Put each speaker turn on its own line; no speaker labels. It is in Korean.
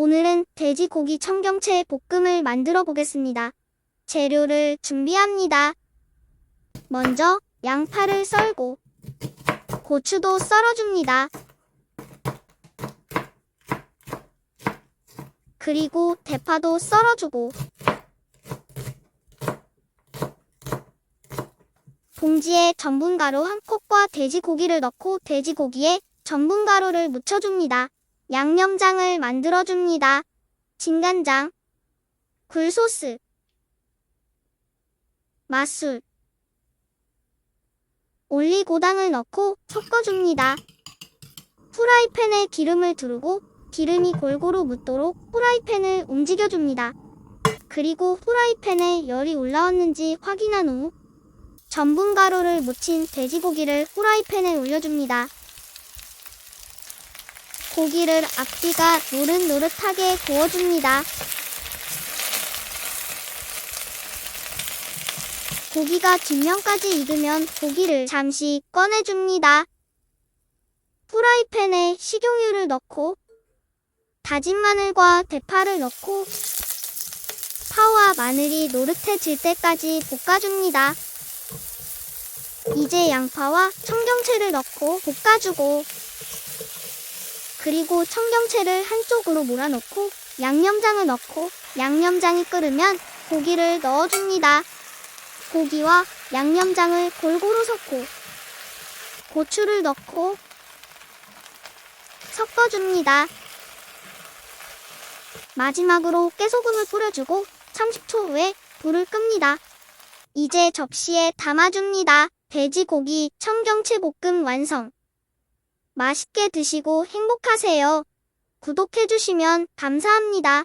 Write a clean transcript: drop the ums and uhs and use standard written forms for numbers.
오늘은 돼지고기 청경채 볶음을 만들어 보겠습니다. 재료를 준비합니다. 먼저 양파를 썰고 고추도 썰어줍니다. 그리고 대파도 썰어주고 봉지에 전분가루 한 컵과 돼지고기를 넣고 돼지고기에 전분가루를 묻혀줍니다. 양념장을 만들어줍니다. 진간장, 굴소스, 맛술, 올리고당을 넣고 섞어줍니다. 프라이팬에 기름을 두르고 기름이 골고루 묻도록 프라이팬을 움직여줍니다. 그리고 프라이팬에 열이 올라왔는지 확인한 후 전분가루를 묻힌 돼지고기를 프라이팬에 올려줍니다. 고기를 앞뒤가 노릇노릇하게 구워줍니다. 고기가 뒷면까지 익으면 고기를 잠시 꺼내줍니다. 프라이팬에 식용유를 넣고 다진 마늘과 대파를 넣고 파와 마늘이 노릇해질 때까지 볶아줍니다. 이제 양파와 청경채를 넣고 볶아주고 그리고 청경채를 한쪽으로 몰아넣고 양념장을 넣고 양념장이 끓으면 고기를 넣어줍니다. 고기와 양념장을 골고루 섞고 고추를 넣고 섞어줍니다. 마지막으로 깨소금을 뿌려주고 30초 후에 불을 끕니다. 이제 접시에 담아줍니다. 돼지고기 청경채 볶음 완성. 맛있게 드시고 행복하세요. 구독해주시면 감사합니다.